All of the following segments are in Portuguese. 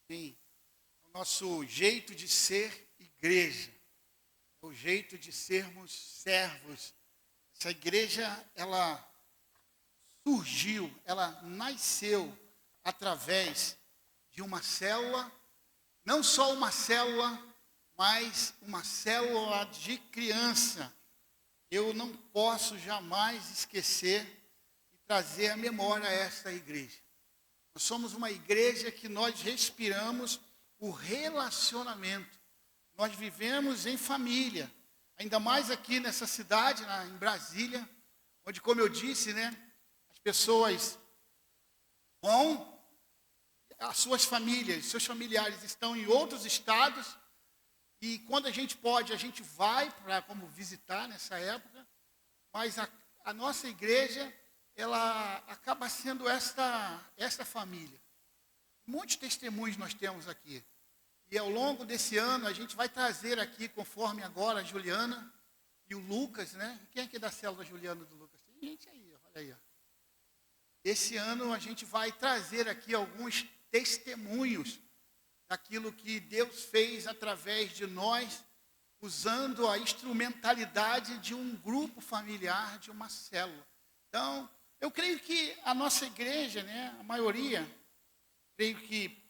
Sim, o nosso jeito de ser igreja, o jeito de sermos servos. Essa igreja, ela surgiu, ela nasceu através de uma célula, não só uma célula, mas uma célula de criança. Eu não posso jamais esquecer e trazer à memória esta igreja. Nós somos uma igreja que nós respiramos o relacionamento. Nós vivemos em família, ainda mais aqui nessa cidade, em Brasília, onde, como eu disse, as pessoas vão, as suas famílias, seus familiares estão em outros estados, e quando a gente pode, a gente vai para como visitar nessa época, mas a nossa igreja, ela acaba sendo esta família. Muitos testemunhos nós temos aqui. E ao longo desse ano, a gente vai trazer aqui, conforme agora a Juliana e o Lucas, Quem é que é da célula da Juliana e do Lucas? Tem gente aí, olha aí. Esse ano a gente vai trazer aqui alguns testemunhos daquilo que Deus fez através de nós, usando a instrumentalidade de um grupo familiar, de uma célula. Então, eu creio que a nossa igreja, a maioria, creio que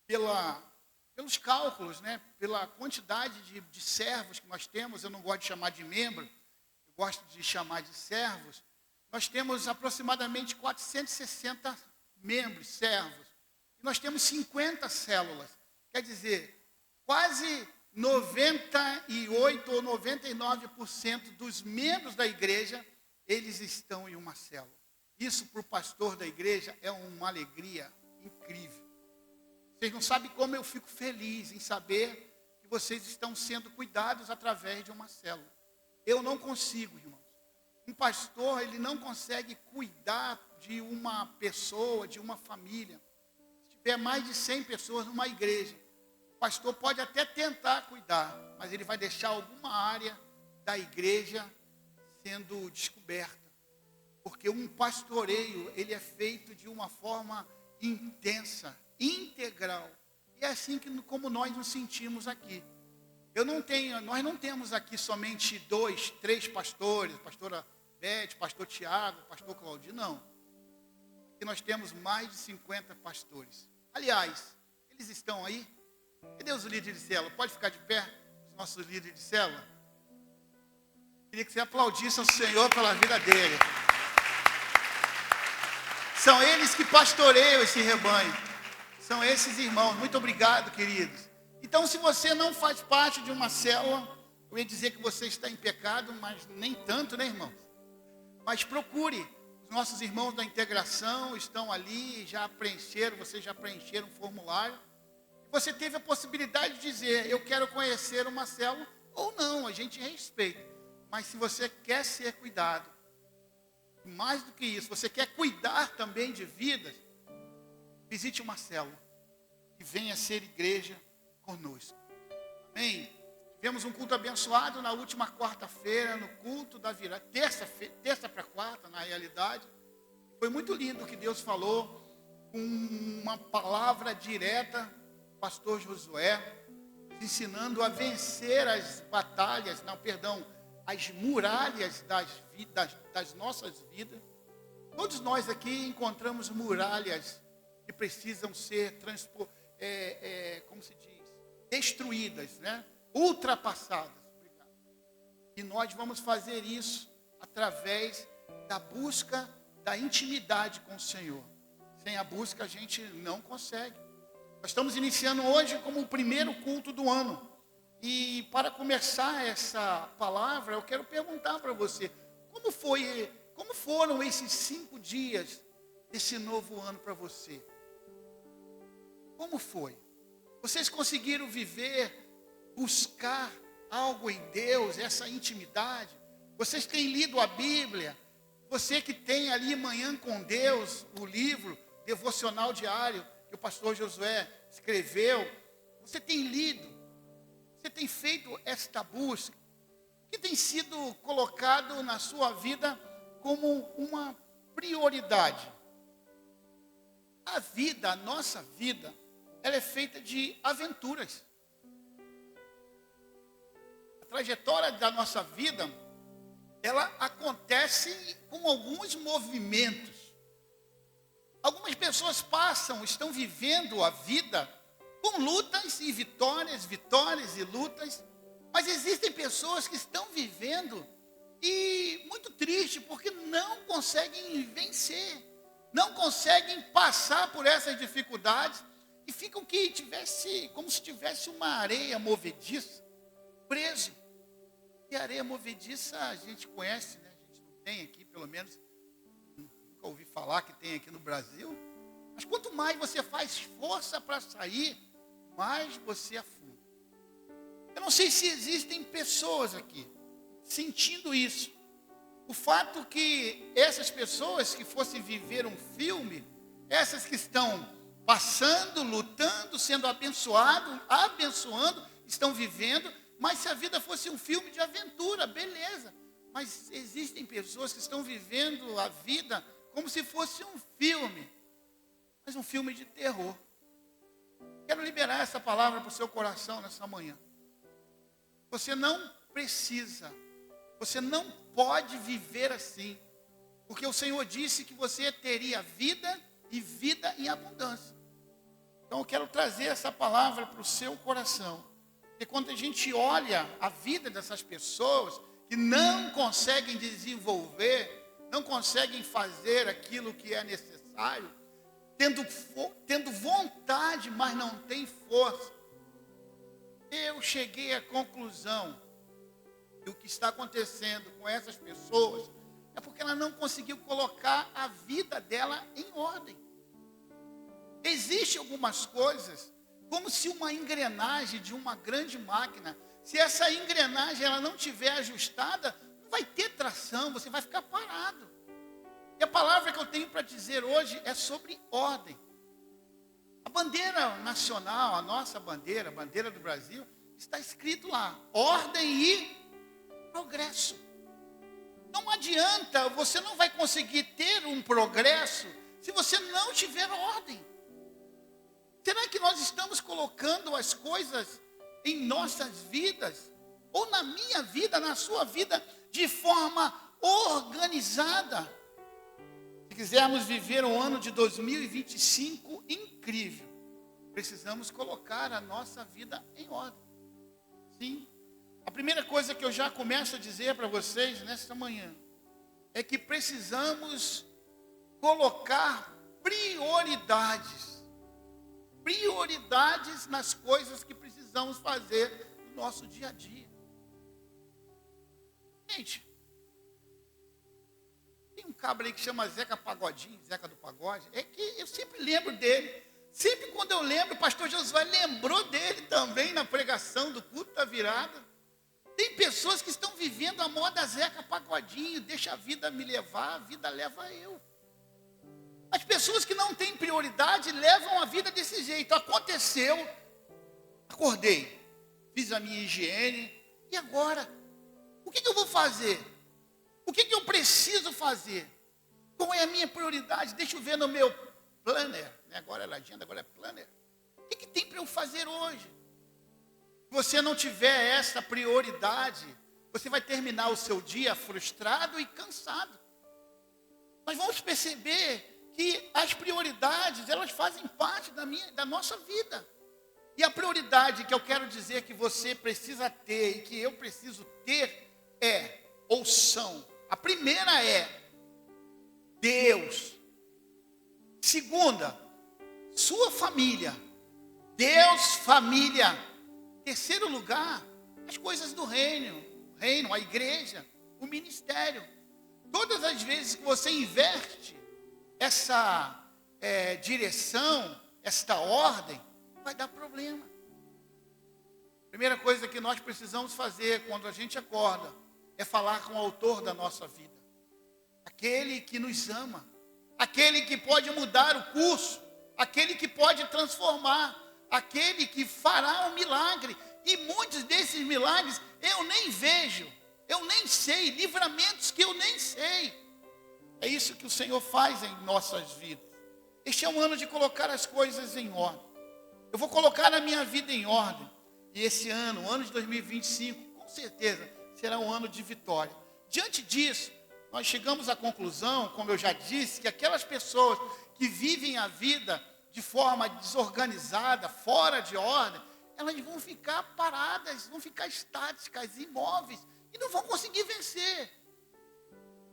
pelos cálculos, pela quantidade de servos que nós temos, eu não gosto de chamar de membro, eu gosto de chamar de servos, nós temos aproximadamente 460 membros, servos, e nós temos 50 células, quer dizer, quase 98 ou 99% dos membros da igreja, eles estão em uma célula. Isso para o pastor da igreja é uma alegria incrível. Vocês não sabem como eu fico feliz em saber que vocês estão sendo cuidados através de uma célula. Eu não consigo, irmãos. Um pastor, ele não consegue cuidar de uma pessoa, de uma família. Se tiver mais de 100 pessoas numa igreja, o pastor pode até tentar cuidar, mas ele vai deixar alguma área da igreja sendo descoberta. Porque um pastoreio, ele é feito de uma forma intensa, integral. E é assim como nós nos sentimos aqui. Nós não temos aqui somente 2, 3 pastores, pastora Beth, pastor Tiago, pastor Claudio, não. Aqui nós temos mais de 50 pastores. Aliás, eles estão aí? Cadê os líderes de célula? Pode ficar de pé, os nossos líderes de célula? Queria que você aplaudisse ao Senhor pela vida dele. São eles que pastoreiam esse rebanho. São esses irmãos. Muito obrigado, queridos. Então, se você não faz parte de uma célula, eu ia dizer que você está em pecado, mas nem tanto, irmãos? Mas procure. Os nossos irmãos da integração estão ali, vocês já preencheram o formulário. Você teve a possibilidade de dizer, eu quero conhecer uma célula, ou não, a gente respeita. Mas se você quer ser cuidado, mais do que isso, você quer cuidar também de vidas, visite uma célula e venha ser igreja conosco. Amém? Tivemos um culto abençoado na última quarta-feira, no culto da virada, terça para quarta, na realidade. Foi muito lindo o que Deus falou, com uma palavra direta, pastor Josué, ensinando a vencer as batalhas, as muralhas das nossas vidas. Todos nós aqui encontramos muralhas que precisam ser destruídas, ultrapassadas. Obrigado. E nós vamos fazer isso através da busca da intimidade com o Senhor. Sem a busca a gente não consegue. Nós estamos iniciando hoje como o primeiro culto do ano. E para começar essa palavra, eu quero perguntar para você, como foram esses 5 dias desse novo ano para você? Como foi? Vocês conseguiram viver, buscar algo em Deus, essa intimidade? Vocês têm lido a Bíblia? Você que tem ali Manhã com Deus, o livro devocional diário que o pastor Josué escreveu, você tem lido? Você tem feito esta busca? O que tem sido colocado na sua vida como uma prioridade? A nossa vida, ela é feita de aventuras. A trajetória da nossa vida, ela acontece com alguns movimentos. Algumas pessoas estão vivendo a vida com lutas e vitórias, vitórias e lutas, mas existem pessoas que estão vivendo e muito triste porque não conseguem vencer, não conseguem passar por essas dificuldades e ficam como se tivesse uma areia movediça, preso. E areia movediça a gente conhece, né? A gente não tem aqui, pelo menos, nunca ouvi falar que tem aqui no Brasil. Mas quanto mais você faz força para sair, mais você afunda. Eu não sei se existem pessoas aqui sentindo isso. O fato que essas pessoas que fossem viver um filme, essas que estão passando, lutando, sendo abençoando, estão vivendo, mas se a vida fosse um filme de aventura, beleza. Mas existem pessoas que estão vivendo a vida como se fosse um filme, mas um filme de terror. Quero liberar essa palavra para o seu coração nessa manhã. Você não precisa, você não pode viver assim, porque o Senhor disse que você teria vida e vida em abundância. Então eu quero trazer essa palavra para o seu coração. Porque quando a gente olha a vida dessas pessoas que não conseguem desenvolver, não conseguem fazer aquilo que é necessário, tendo vontade, mas não tem força, eu cheguei à conclusão que o que está acontecendo com essas pessoas é porque ela não conseguiu colocar a vida dela em ordem. Existem algumas coisas, como se uma engrenagem de uma grande máquina, se essa engrenagem ela não estiver ajustada, não vai ter tração, você vai ficar parado. E a palavra que eu tenho para dizer hoje é sobre ordem. A bandeira nacional, a nossa bandeira, a bandeira do Brasil, está escrito lá, ordem e progresso. Não adianta, você não vai conseguir ter um progresso se você não tiver ordem. Será que nós estamos colocando as coisas em nossas vidas, ou na minha vida, na sua vida, de forma organizada? Se quisermos viver um ano de 2025 incrível, precisamos colocar a nossa vida em ordem. Sim. A primeira coisa que eu já começo a dizer para vocês nesta manhã é que precisamos colocar prioridades nas coisas que precisamos fazer no nosso dia a dia. Gente, tem um cabra aí que chama Zeca Pagodinho, Zeca do Pagode, é que eu sempre lembro dele. Sempre quando eu lembro, o pastor Josué lembrou dele também na pregação do culto da virada. Tem pessoas que estão vivendo a moda Zeca Pagodinho, deixa a vida me levar, a vida leva eu. As pessoas que não têm prioridade levam a vida desse jeito. Aconteceu, acordei, fiz a minha higiene, e agora? O que eu vou fazer? O que eu preciso fazer? Qual é a minha prioridade? Deixa eu ver no meu planner, né? Agora é agenda, agora é planner. O que tem para eu fazer hoje? Se você não tiver essa prioridade, você vai terminar o seu dia frustrado e cansado. Nós vamos perceber que as prioridades, elas fazem parte da nossa vida. E a prioridade que eu quero dizer que você precisa ter e que eu preciso ter são. A primeira é Deus. Segunda, sua família. Deus, família. Terceiro lugar, as coisas do reino, a igreja, o ministério. Todas as vezes que você inverte essa direção, esta ordem, vai dar problema. Primeira coisa que nós precisamos fazer quando a gente acorda é falar com o autor da nossa vida. Aquele que nos ama, aquele que pode mudar o curso, aquele que pode transformar, aquele que fará um milagre. E muitos desses milagres eu nem vejo, eu nem sei, livramentos que eu nem sei. É isso que o Senhor faz em nossas vidas. Este é um ano de colocar as coisas em ordem. Eu vou colocar a minha vida em ordem. E esse ano, o ano de 2025, com certeza, será um ano de vitória. Diante disso, nós chegamos à conclusão, como eu já disse, que aquelas pessoas que vivem a vida de forma desorganizada, fora de ordem, elas vão ficar paradas, vão ficar estáticas, imóveis, e não vão conseguir vencer.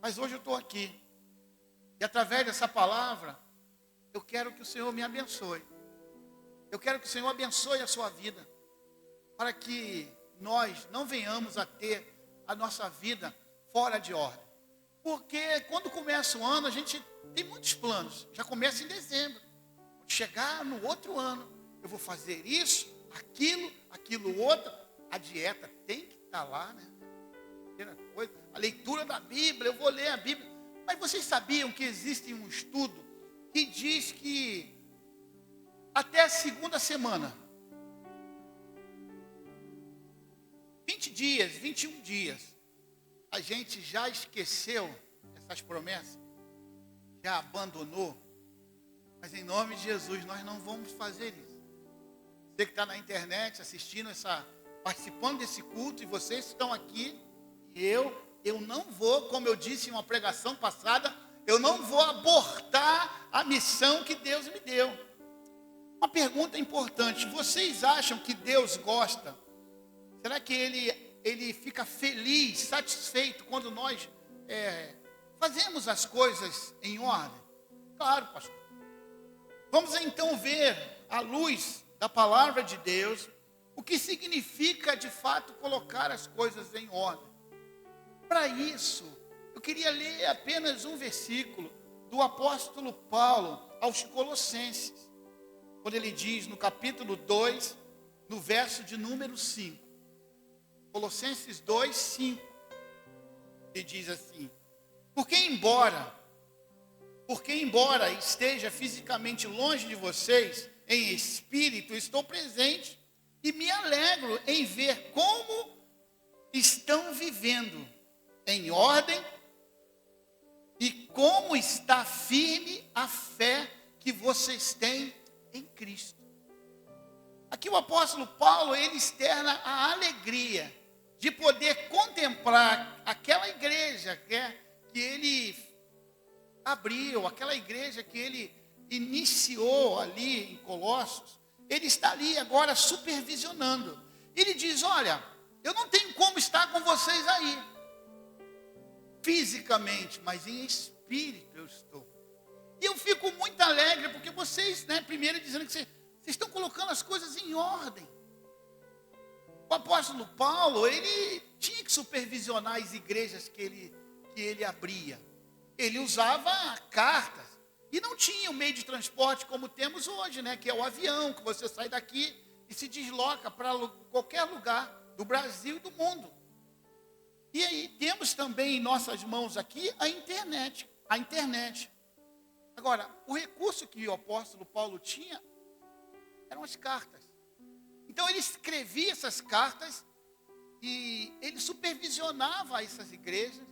Mas hoje eu estou aqui, e através dessa palavra, eu quero que o Senhor me abençoe. Eu quero que o Senhor abençoe a sua vida, para que nós não venhamos a ter a nossa vida fora de ordem. Porque quando começa o ano, a gente tem muitos planos. Já começa em dezembro. Chegar no outro ano, eu vou fazer isso, aquilo outro. A dieta tem que estar lá, né? A leitura da Bíblia, eu vou ler a Bíblia. Mas vocês sabiam que existe um estudo que diz que até a segunda semana, 20 dias, 21 dias, a gente já esqueceu essas promessas, já abandonou, mas em nome de Jesus nós não vamos fazer isso. Você que está na internet assistindo participando desse culto, e vocês estão aqui, e eu não vou, como eu disse em uma pregação passada, eu não vou abortar a missão que Deus me deu. Uma pergunta importante: vocês acham que Deus gosta? Será que Ele fica feliz, satisfeito quando nós fazemos as coisas em ordem? Claro, pastor. Vamos então ver, à luz da palavra de Deus, o que significa de fato colocar as coisas em ordem. Para isso, eu queria ler apenas um versículo do apóstolo Paulo aos Colossenses, quando ele diz no capítulo 2, no verso de número 5. Colossenses 2, 5. Ele diz assim: Porque embora esteja fisicamente longe de vocês, em espírito estou presente e me alegro em ver como estão vivendo em ordem e como está firme a fé que vocês têm em Cristo. Aqui o apóstolo Paulo, ele externa a alegria de poder contemplar aquela igreja que ele abriu, aquela igreja que ele iniciou ali em Colossos. Ele está ali agora supervisionando. Ele diz: olha, eu não tenho como estar com vocês aí, fisicamente, mas em espírito eu estou. E eu fico muito alegre, porque vocês, primeiro dizendo que vocês estão colocando as coisas em ordem. O apóstolo Paulo, ele tinha que supervisionar as igrejas que ele abria. Ele usava cartas. E não tinha o meio de transporte como temos hoje, que é o avião, que você sai daqui e se desloca para qualquer lugar do Brasil e do mundo. E aí temos também em nossas mãos aqui a internet. Agora, o recurso que o apóstolo Paulo tinha eram as cartas. Então ele escrevia essas cartas e ele supervisionava essas igrejas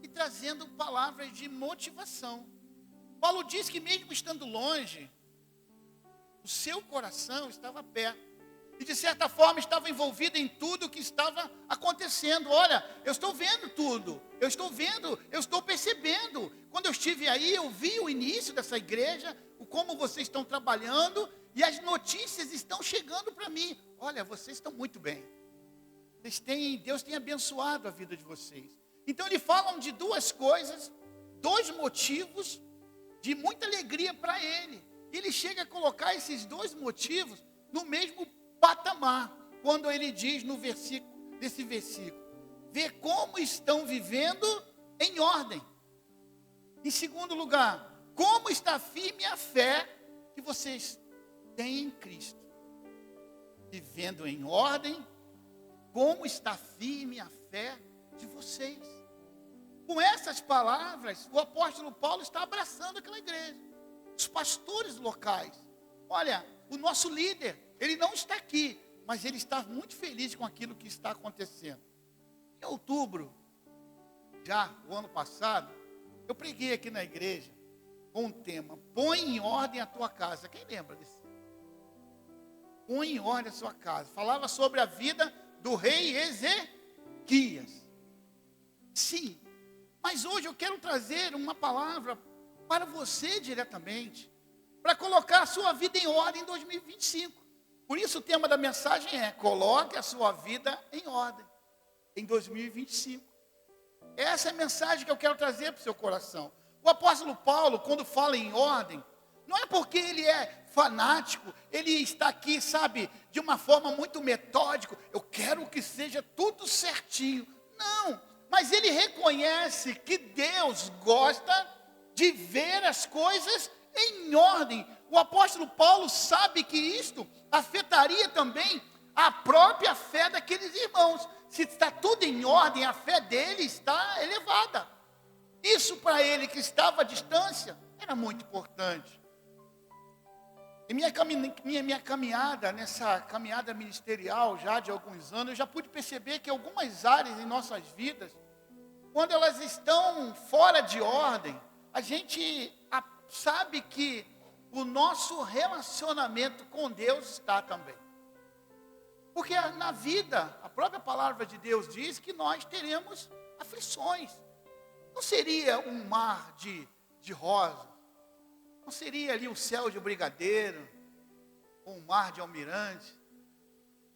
e trazendo palavras de motivação. Paulo diz que mesmo estando longe, o seu coração estava perto. E de certa forma estava envolvido em tudo o que estava acontecendo. Olha, eu estou vendo tudo. Eu estou percebendo. Quando eu estive aí, eu vi o início dessa igreja, como vocês estão trabalhando, e as notícias estão chegando para mim. Olha, vocês estão muito bem. Deus tem abençoado a vida de vocês. Então ele fala de duas coisas, dois motivos de muita alegria para ele. E ele chega a colocar esses dois motivos no mesmo patamar, quando ele diz nesse versículo: ver como estão vivendo em ordem. Em segundo lugar, como está firme a fé que vocês têm em Cristo. Vivendo em ordem, como está firme a fé de vocês. Com essas palavras, o apóstolo Paulo está abraçando aquela igreja, os pastores locais. Olha, o nosso líder, ele não está aqui, mas ele está muito feliz com aquilo que está acontecendo. Em outubro, já o ano passado, eu preguei aqui na igreja com o tema: põe em ordem a tua casa. Quem lembra desse? põe em ordem a sua casa. Falava sobre a vida do rei Ezequias. Sim, mas hoje eu quero trazer uma palavra para você diretamente, para colocar a sua vida em ordem em 2025. Por isso o tema da mensagem é: coloque a sua vida em ordem em 2025. Essa é a mensagem que eu quero trazer para o seu coração. O apóstolo Paulo, quando fala em ordem, não é porque ele é fanático, ele está aqui, sabe, de uma forma muito metódica, eu quero que seja tudo certinho. Não, mas ele reconhece que Deus gosta de ver as coisas em ordem. O apóstolo Paulo sabe que isto afetaria também a própria fé daqueles irmãos. Se está tudo em ordem, a fé dele está elevada. Isso para ele que estava à distância era muito importante. Em minha caminhada, nessa caminhada ministerial já de alguns anos, eu já pude perceber que algumas áreas em nossas vidas, quando elas estão fora de ordem, a gente sabe que o nosso relacionamento com Deus está também. Porque na vida, a própria palavra de Deus diz que nós teremos aflições. Não seria um mar de rosa, não seria ali o céu de brigadeiro, ou um mar de almirante,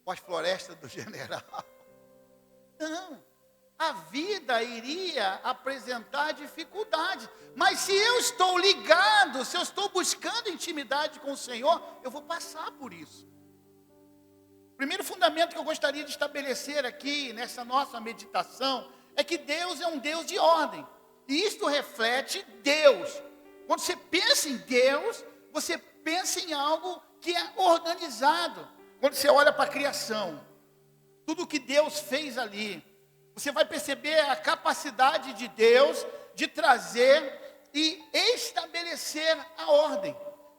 ou as florestas do general. Não, a vida iria apresentar dificuldades, mas se eu estou ligado, se eu estou buscando intimidade com o Senhor, eu vou passar por isso. O primeiro fundamento que eu gostaria de estabelecer aqui, nessa nossa meditação, é que Deus é um Deus de ordem, e isto reflete Deus. Quando você pensa em Deus, você pensa em algo que é organizado. Quando você olha para a criação, tudo que Deus fez ali, você vai perceber a capacidade de Deus de trazer e estabelecer a ordem.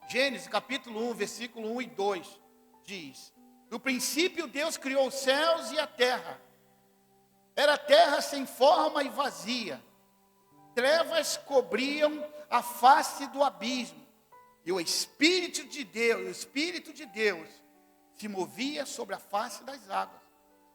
Gênesis capítulo 1, versículo 1 e 2 diz: no princípio Deus criou os céus e a terra. Era a terra sem forma e vazia. Trevas cobriam a face do abismo. E o Espírito de Deus se movia sobre a face das águas.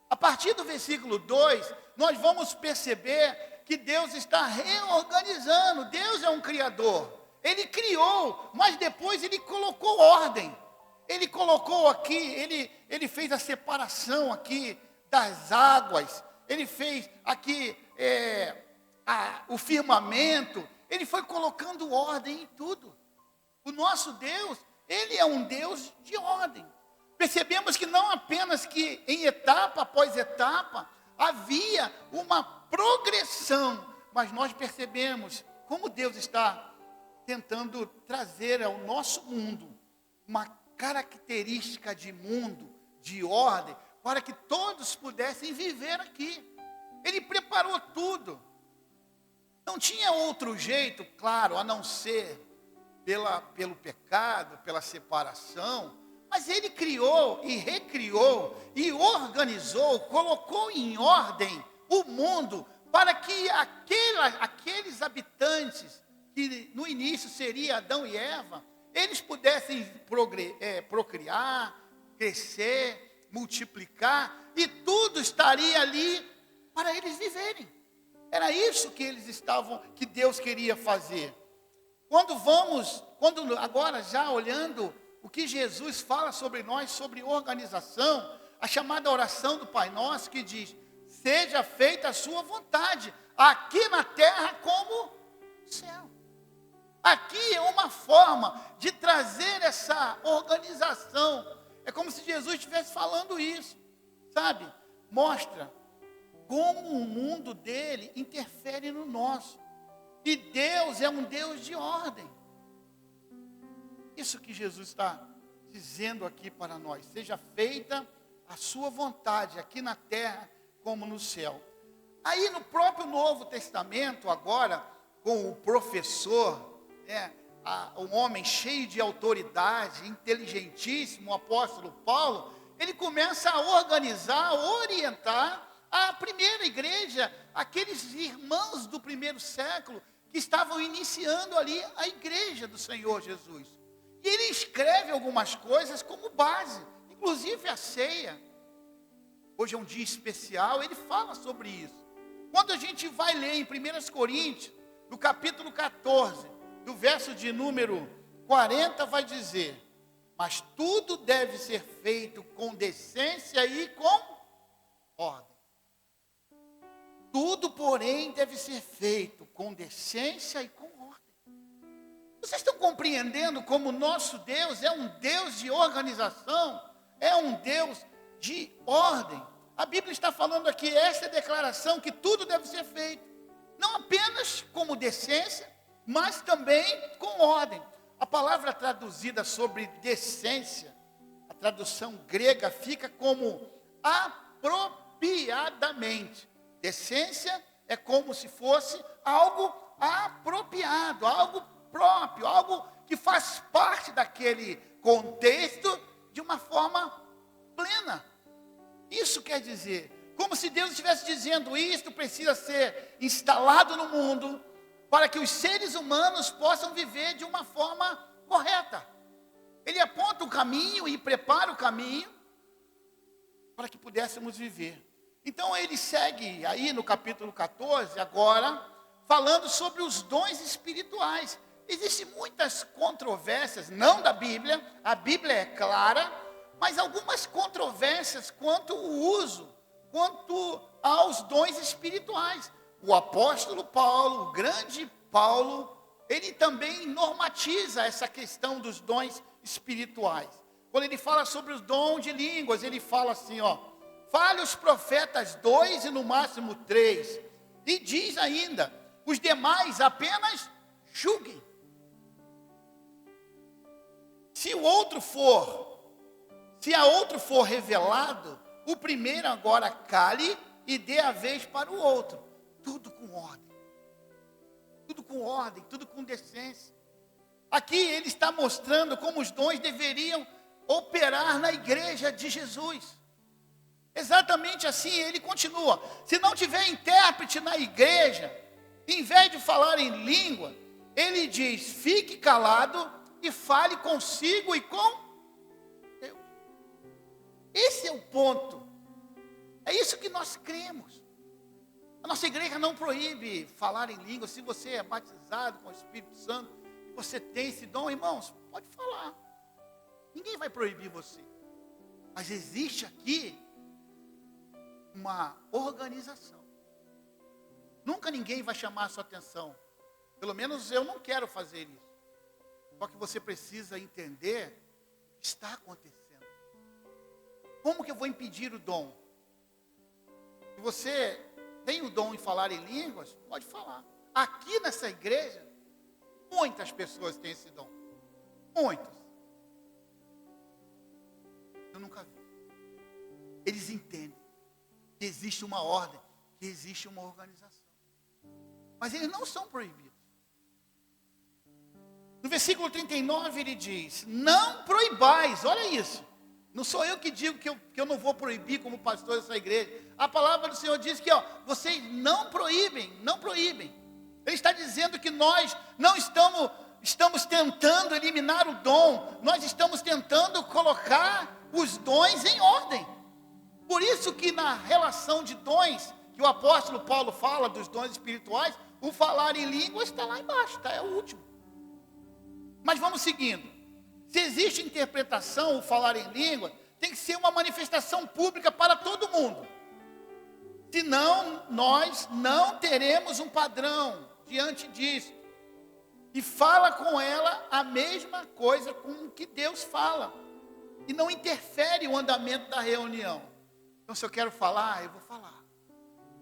A partir do versículo 2, nós vamos perceber que Deus está reorganizando. Deus é um criador. Ele criou, mas depois ele colocou ordem. Ele colocou aqui, ele fez a separação aqui das águas. Ele fez aqui o firmamento. Ele foi colocando ordem em tudo. O nosso Deus, ele é um Deus de ordem. Percebemos que não apenas que em etapa após etapa havia uma progressão, mas nós percebemos como Deus está tentando trazer ao nosso mundo uma característica de mundo, de ordem, para que todos pudessem viver aqui. Ele preparou tudo. Não tinha outro jeito, claro, a não ser pelo pecado, pela separação, mas ele criou e recriou e organizou, colocou em ordem o mundo para que aqueles habitantes, que no início seria Adão e Eva, eles pudessem procriar, crescer, multiplicar, e tudo estaria ali para eles viverem. Era isso que Deus queria fazer. Agora já olhando o que Jesus fala sobre nós, sobre organização, a chamada oração do Pai Nosso, que diz: seja feita a sua vontade, aqui na terra como no céu. Aqui é uma forma de trazer essa organização. É como se Jesus estivesse falando isso, sabe? Mostra como o mundo dele interfere no nosso. E Deus é um Deus de ordem. Isso que Jesus está dizendo aqui para nós: seja feita a sua vontade, aqui na terra como no céu. Aí no próprio Novo Testamento, agora, com o professor, um homem cheio de autoridade, inteligentíssimo, o apóstolo Paulo, ele começa a organizar, a orientar a primeira igreja, aqueles irmãos do primeiro século, que estavam iniciando ali a igreja do Senhor Jesus. E ele escreve algumas coisas como base. Inclusive a ceia, hoje é um dia especial, ele fala sobre isso. Quando a gente vai ler em 1 Coríntios, no capítulo 14, do verso de número 40, vai dizer: mas tudo deve ser feito com decência e com ordem. Tudo, porém, deve ser feito com decência e com ordem. Vocês estão compreendendo como o nosso Deus é um Deus de organização, é um Deus de ordem? A Bíblia está falando aqui, essa é a declaração, que tudo deve ser feito, não apenas como decência, mas também com ordem. A palavra traduzida sobre decência, a tradução grega fica como apropriadamente. Decência é como se fosse algo apropriado, algo próprio, algo que faz parte daquele contexto de uma forma plena. Isso quer dizer, como se Deus estivesse dizendo: isto precisa ser instalado no mundo para que os seres humanos possam viver de uma forma correta. Ele aponta o caminho e prepara o caminho para que pudéssemos viver. Então ele segue aí no capítulo 14, agora, falando sobre os dons espirituais. Existem muitas controvérsias, não da Bíblia, a Bíblia é clara, mas algumas controvérsias quanto ao uso, quanto aos dons espirituais. O apóstolo Paulo, o grande Paulo, ele também normatiza essa questão dos dons espirituais. Quando ele fala sobre os dons de línguas, ele fala assim, fale os profetas 2 e no máximo 3. E diz ainda, os demais apenas julguem. Se a outro for revelado, o primeiro agora cale e dê a vez para o outro. Tudo com ordem. Tudo com ordem, tudo com decência. Aqui ele está mostrando como os dons deveriam operar na igreja de Jesus. Exatamente assim, ele continua. Se não tiver intérprete na igreja, em vez de falar em língua, ele diz: fique calado e fale consigo e com Deus. Esse é o ponto. É isso que nós cremos. A nossa igreja não proíbe falar em língua. Se você é batizado com o Espírito Santo, você tem esse dom, irmãos, pode falar. Ninguém vai proibir você. Mas existe aqui uma organização. Nunca ninguém vai chamar a sua atenção. Pelo menos eu não quero fazer isso. Só que você precisa entender o que está acontecendo. Como que eu vou impedir o dom? Se você tem o dom em falar em línguas, pode falar. Aqui nessa igreja, muitas pessoas têm esse dom. Muitas. Eu nunca vi. Eles entendem que existe uma ordem, que existe uma organização. Mas eles não são proibidos. No versículo 39 ele diz: não proibais, olha isso. Não sou eu que digo que eu não vou proibir como pastor dessa igreja. A palavra do Senhor diz que vocês não proíbem, não proíbem. Ele está dizendo que nós não estamos tentando eliminar o dom. Nós estamos tentando colocar os dons em ordem. Por isso que na relação de dons, que o apóstolo Paulo fala dos dons espirituais, o falar em línguas está lá embaixo, é o último. Mas vamos seguindo. Se existe interpretação, o falar em língua, tem que ser uma manifestação pública para todo mundo. Senão, nós não teremos um padrão diante disso. E fala com ela a mesma coisa com que Deus fala. E não interfere o andamento da reunião. Então, se eu quero falar, eu vou falar.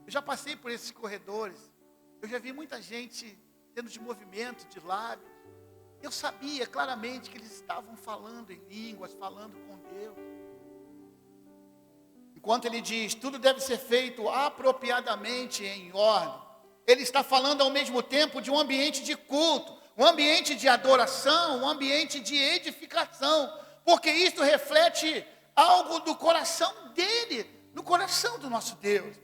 Eu já passei por esses corredores. Eu já vi muita gente tendo de movimento, de lábios. Eu sabia claramente que eles estavam falando em línguas, falando com Deus. Enquanto ele diz, tudo deve ser feito apropriadamente em ordem. Ele está falando ao mesmo tempo de um ambiente de culto, um ambiente de adoração, um ambiente de edificação. Porque isso reflete algo do coração dele, no coração do nosso Deus.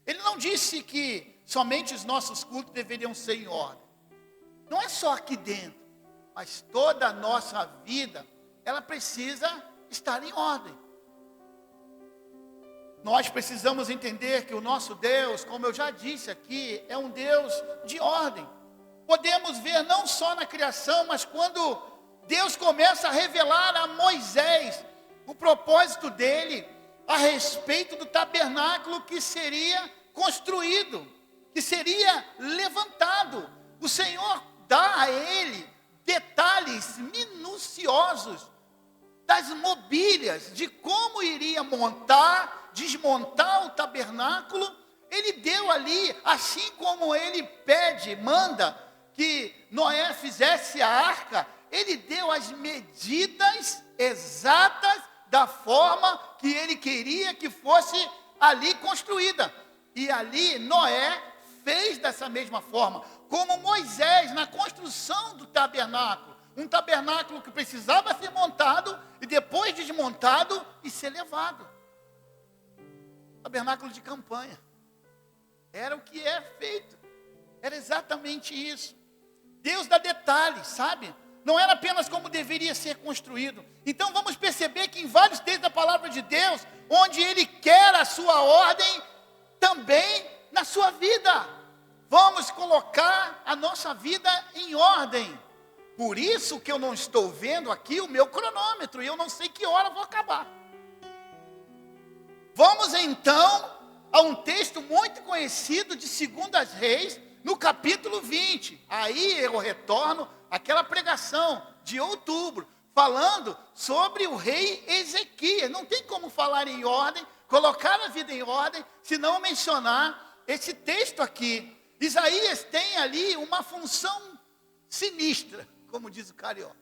Ele não disse que somente os nossos cultos deveriam ser em ordem. Não é só aqui dentro. Mas toda a nossa vida, ela precisa estar em ordem. Nós precisamos entender que o nosso Deus, como eu já disse aqui, é um Deus de ordem. Podemos ver não só na criação, mas quando Deus começa a revelar a Moisés o propósito dele a respeito do tabernáculo que seria construído, que seria levantado. O Senhor dá a ele detalhes minuciosos das mobílias, de como iria montar, desmontar o tabernáculo. Ele deu ali, assim como ele pede, manda que Noé fizesse a arca, ele deu as medidas exatas da forma que ele queria que fosse ali construída. E ali Noé fez dessa mesma forma, como Moisés na construção do tabernáculo. Um tabernáculo que precisava ser montado e depois desmontado e ser levado. Tabernáculo de campanha. Era o que é feito. Era exatamente isso. Deus dá detalhes, sabe? Não era apenas como deveria ser construído. Então vamos perceber que em vários textos da palavra de Deus, onde Ele quer a sua ordem, também na sua vida. Vamos colocar a nossa vida em ordem. Por isso que eu não estou vendo aqui o meu cronômetro, e eu não sei que hora vou acabar. Vamos então a um texto muito conhecido de 2 Reis, no capítulo 20. Aí eu retorno àquela pregação de outubro, falando sobre o rei Ezequias. Não tem como falar em ordem, colocar a vida em ordem, se não mencionar esse texto aqui. Isaías tem ali uma função sinistra, como diz o carioca.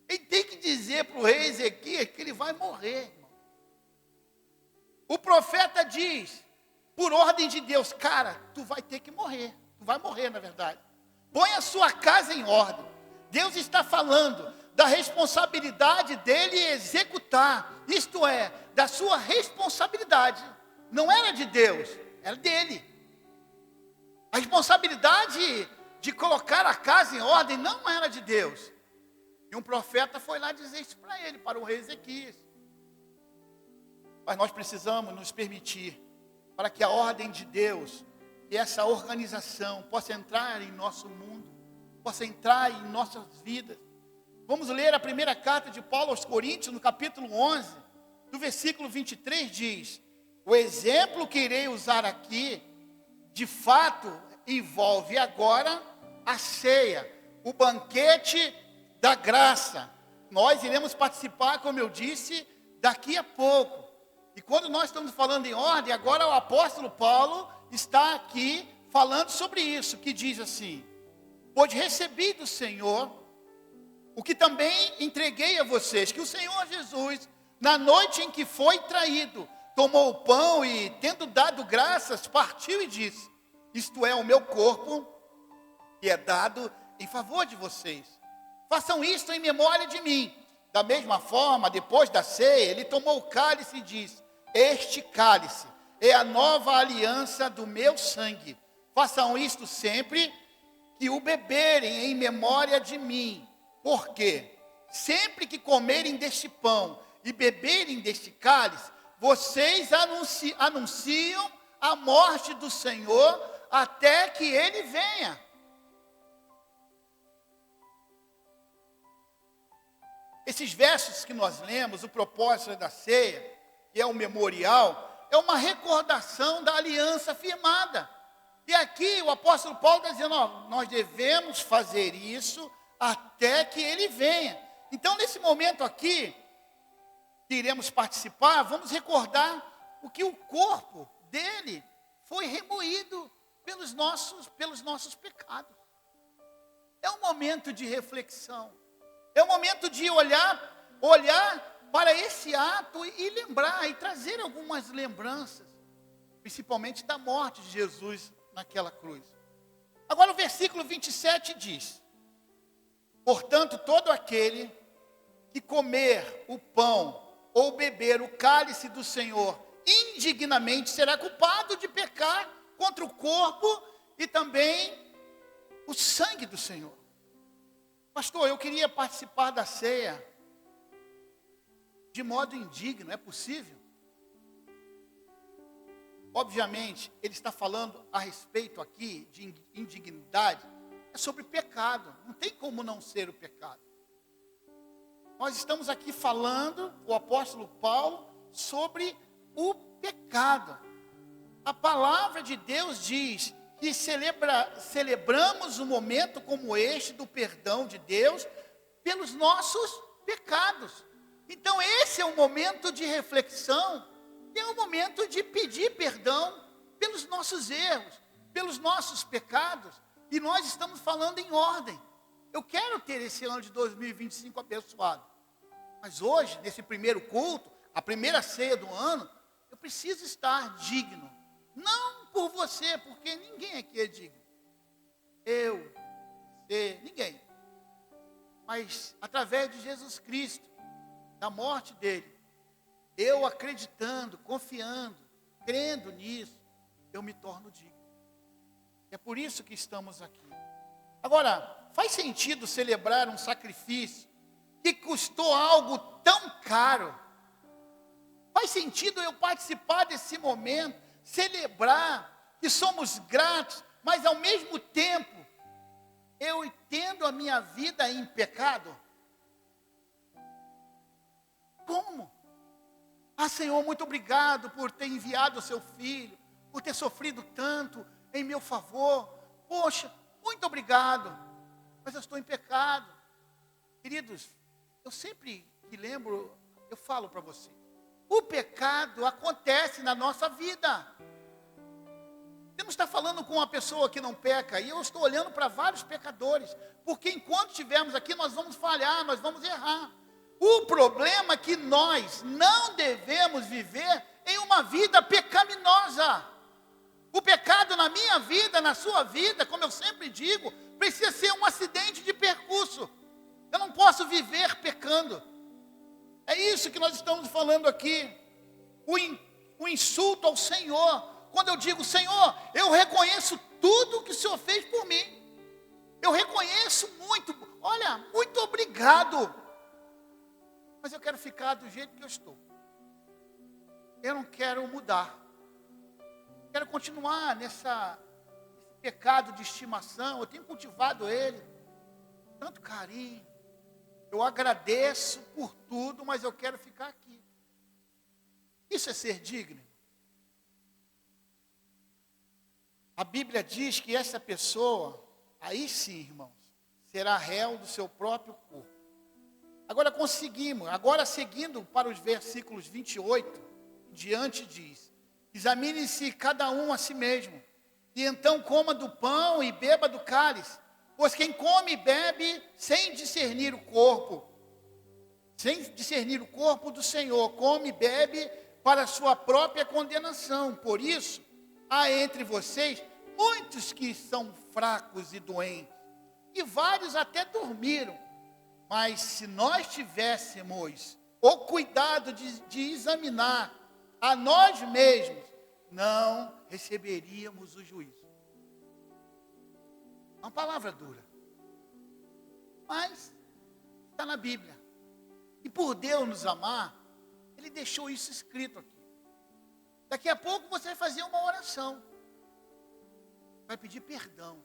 Ele tem que dizer para o rei Ezequias que ele vai morrer, irmão. O profeta diz, por ordem de Deus, cara, tu vai ter que morrer. Tu vai morrer, na verdade. Põe a sua casa em ordem. Deus está falando da responsabilidade dele executar. Isto é, da sua responsabilidade. Não era de Deus, era dele. A responsabilidade de colocar a casa em ordem não era de Deus. E um profeta foi lá dizer isso para ele, para o rei Ezequias. Mas nós precisamos nos permitir, para que a ordem de Deus e essa organização possa entrar em nosso mundo, possa entrar em nossas vidas. Vamos ler a primeira carta de Paulo aos Coríntios, no capítulo 11, do versículo 23, diz: o exemplo que irei usar aqui, de fato, envolve agora a ceia, o banquete da graça. Nós iremos participar, como eu disse, daqui a pouco. E quando nós estamos falando em ordem, agora o apóstolo Paulo está aqui falando sobre isso, que diz assim: pois recebi do Senhor o que também entreguei a vocês, que o Senhor Jesus, na noite em que foi traído, tomou o pão e, tendo dado graças, partiu e disse: isto é o meu corpo, que é dado em favor de vocês. Façam isto em memória de mim. Da mesma forma, depois da ceia, ele tomou o cálice e disse: este cálice é a nova aliança do meu sangue. Façam isto sempre que o beberem em memória de mim. Porque sempre que comerem deste pão e beberem deste cálice, vocês anunciam a morte do Senhor até que ele venha. Esses versos que nós lemos, o propósito da ceia, que é o memorial, é uma recordação da aliança firmada. E aqui o apóstolo Paulo está dizendo: ó, nós devemos fazer isso até que ele venha. Então, nesse momento aqui, que iremos participar, vamos recordar o que o corpo dele foi remoído pelos nossos pecados. É um momento de reflexão. É um momento de olhar para esse ato e lembrar, e trazer algumas lembranças, principalmente da morte de Jesus naquela cruz. Agora o versículo 27 diz: portanto, todo aquele que comer o pão ou beber o cálice do Senhor indignamente será culpado de pecar contra o corpo e também o sangue do Senhor. Pastor, eu queria participar da ceia de modo indigno, é possível? obviamente, ele está falando a respeito aqui de indignidade, é sobre pecado. Não tem como não ser o pecado. Nós estamos aqui falando, o apóstolo Paulo, sobre o pecado. A palavra de Deus diz que celebramos um momento como este do perdão de Deus pelos nossos pecados. Então esse é um momento de reflexão, é um momento de pedir perdão pelos nossos erros, pelos nossos pecados, e nós estamos falando em ordem. Eu quero ter esse ano de 2025 abençoado, mas hoje, nesse primeiro culto, a primeira ceia do ano, eu preciso estar digno, não por você, porque ninguém aqui é digno, eu, você, ninguém, mas através de Jesus Cristo, da morte dele, eu acreditando, confiando, crendo nisso, eu me torno digno. É por isso que estamos aqui. Agora, faz sentido celebrar um sacrifício que custou algo tão caro? Faz sentido eu participar desse momento, celebrar que somos gratos, mas ao mesmo tempo, eu tendo a minha vida em pecado? Como? Ah, Senhor, muito obrigado por ter enviado o seu filho, por ter sofrido tanto em meu favor. Poxa, muito obrigado, mas eu estou em pecado. Queridos, eu sempre que lembro, eu falo para vocês, o pecado acontece na nossa vida. Você não está falando com uma pessoa que não peca, e eu estou olhando para vários pecadores, porque enquanto estivermos aqui, nós vamos falhar, nós vamos errar. O problema é que nós não devemos viver em uma vida pecaminosa. O pecado na minha vida, na sua vida, como eu sempre digo, precisa ser um acidente de percurso. Eu não posso viver pecando. É isso que nós estamos falando aqui. O insulto ao Senhor. Quando eu digo, Senhor, eu reconheço tudo que o Senhor fez por mim. Eu reconheço muito. Olha, muito obrigado. Mas eu quero ficar do jeito que eu estou. Eu não quero mudar. Quero continuar nesse pecado de estimação. Eu tenho cultivado ele. Tanto carinho. Eu agradeço por tudo, mas eu quero ficar aqui. Isso é ser digno. A Bíblia diz que essa pessoa, aí sim, irmãos, será réu do seu próprio corpo. Agora seguindo para os versículos 28, diante diz, examine-se cada um a si mesmo, e então coma do pão e beba do cálice, pois quem come e bebe sem discernir o corpo do Senhor, come e bebe para a sua própria condenação. Por isso, há entre vocês muitos que são fracos e doentes, e vários até dormiram. Mas se nós tivéssemos o cuidado de examinar a nós mesmos, não receberíamos o juízo. É uma palavra dura, mas está na Bíblia. E por Deus nos amar, Ele deixou isso escrito aqui. Daqui a pouco você vai fazer uma oração, vai pedir perdão,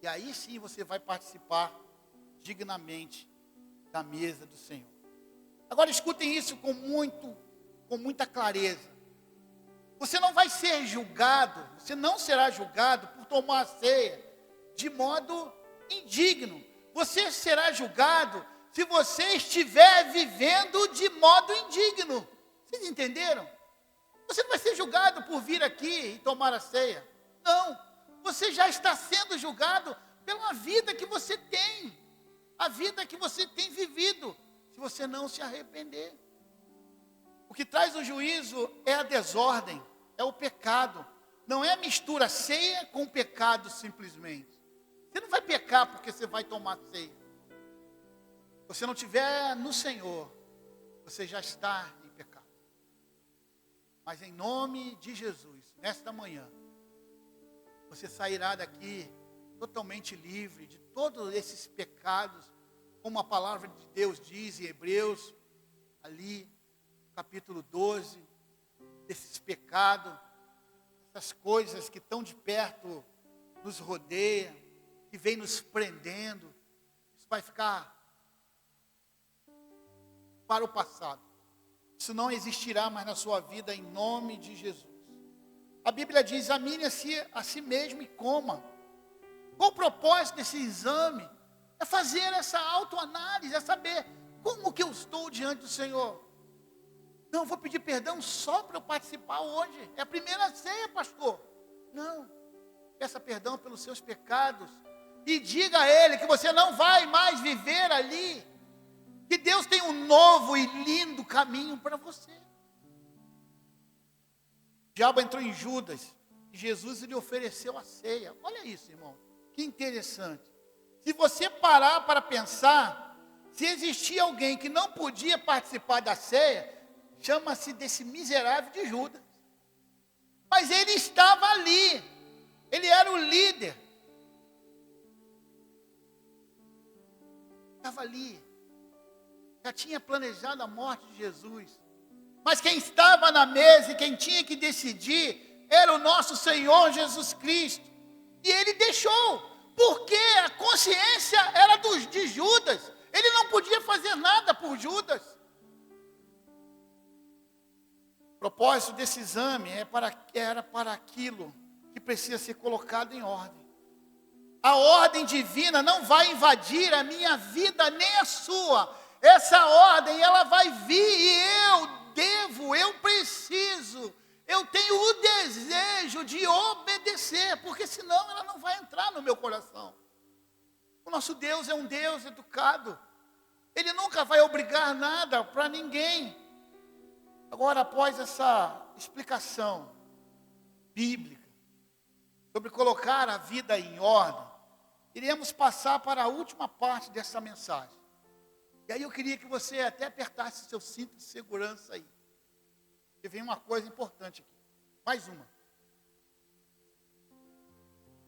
e aí sim você vai participar dignamente da mesa do Senhor. Agora escutem isso com muita clareza. Você não vai ser julgado, você não será julgado por tomar a ceia de modo indigno. Você será julgado se você estiver vivendo de modo indigno. Vocês entenderam? Você não vai ser julgado por vir aqui e tomar a ceia. Não, você já está sendo julgado pela vida que você tem. A vida que você tem vivido, se você não se arrepender. O que traz o juízo é a desordem, é o pecado. Não é a mistura ceia com pecado simplesmente. Você não vai pecar porque você vai tomar ceia. Se você não estiver no Senhor, você já está em pecado. Mas em nome de Jesus, nesta manhã, você sairá daqui totalmente livre de todos esses pecados, como a palavra de Deus diz em Hebreus, ali, capítulo 12, desses pecados essas coisas que tão de perto nos rodeia, que vem nos prendendo, isso vai ficar para o passado. Isso não existirá mais na sua vida em nome de Jesus. A Bíblia diz: examine-se a si mesmo e coma. Qual o propósito desse exame? É fazer essa autoanálise, é saber como que eu estou diante do Senhor. Não, vou pedir perdão só para eu participar hoje. É a primeira ceia, pastor. Não, peça perdão pelos seus pecados. E diga a Ele que você não vai mais viver ali. Que Deus tem um novo e lindo caminho para você. O diabo entrou em Judas e Jesus lhe ofereceu a ceia. Olha isso, irmão. Que interessante. Se você parar para pensar, se existia alguém que não podia participar da ceia, chama-se desse miserável de Judas. Mas ele estava ali. Ele era o líder. Estava ali. Já tinha planejado a morte de Jesus. Mas quem estava na mesa e quem tinha que decidir era o nosso Senhor Jesus Cristo. E ele deixou, porque a consciência era de Judas. Ele não podia fazer nada por Judas. O propósito desse exame era para aquilo que precisa ser colocado em ordem. A ordem divina não vai invadir a minha vida nem a sua. Essa ordem, ela vai vir e eu preciso, eu tenho o desejo de obedecer, porque senão ela não vai entrar no meu coração. O nosso Deus é um Deus educado. Ele nunca vai obrigar nada para ninguém. Agora, após essa explicação bíblica sobre colocar a vida em ordem, iremos passar para a última parte dessa mensagem. E aí eu queria que você até apertasse seu cinto de segurança aí. Porque vem uma coisa importante aqui. Mais uma.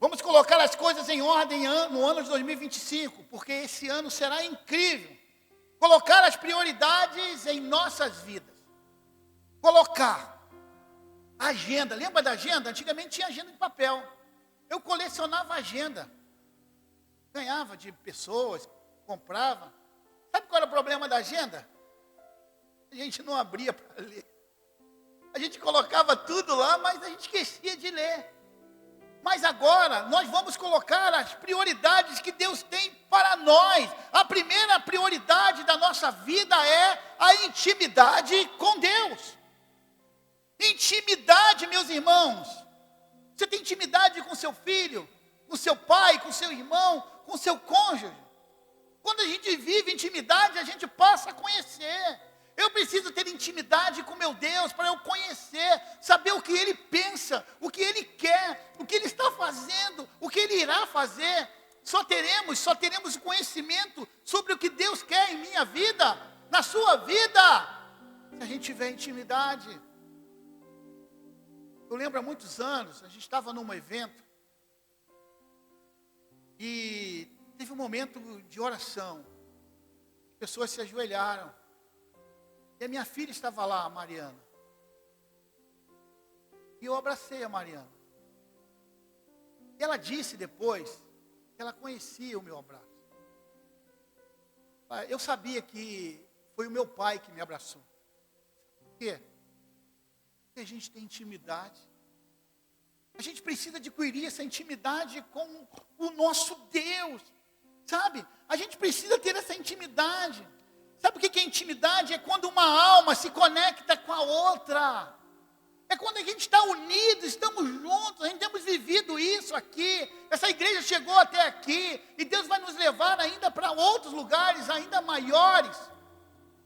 Vamos colocar as coisas em ordem no ano de 2025, porque esse ano será incrível. Colocar as prioridades em nossas vidas. Colocar a agenda. Lembra da agenda? Antigamente tinha agenda de papel. Eu colecionava agenda. Ganhava de pessoas, comprava. Sabe qual era o problema da agenda? A gente não abria para ler. A gente colocava tudo lá, mas a gente esquecia de ler. Mas agora, nós vamos colocar as prioridades que Deus tem para nós. A primeira prioridade da nossa vida é a intimidade com Deus. Intimidade, meus irmãos. Você tem intimidade com seu filho, com seu pai, com seu irmão, com seu cônjuge. Quando a gente vive intimidade, a gente passa a conhecer. Eu preciso ter intimidade com meu Deus para eu conhecer, saber o que Ele pensa, o que Ele quer, o que Ele está fazendo, o que Ele irá fazer. Só teremos conhecimento sobre o que Deus quer em minha vida, na sua vida, se a gente tiver intimidade. Eu lembro há muitos anos, a gente estava num evento e teve um momento de oração. As pessoas se ajoelharam. E a minha filha estava lá, a Mariana. E eu abracei a Mariana. E ela disse depois que ela conhecia o meu abraço. Eu sabia que foi o meu pai que me abraçou. Por quê? Porque a gente tem intimidade. A gente precisa adquirir essa intimidade com o nosso Deus. Sabe? A gente precisa ter essa intimidade. Sabe o que é intimidade? É quando uma alma se conecta com a outra. É quando a gente está unido, estamos juntos, a gente temos vivido isso aqui. Essa igreja chegou até aqui e Deus vai nos levar ainda para outros lugares ainda maiores.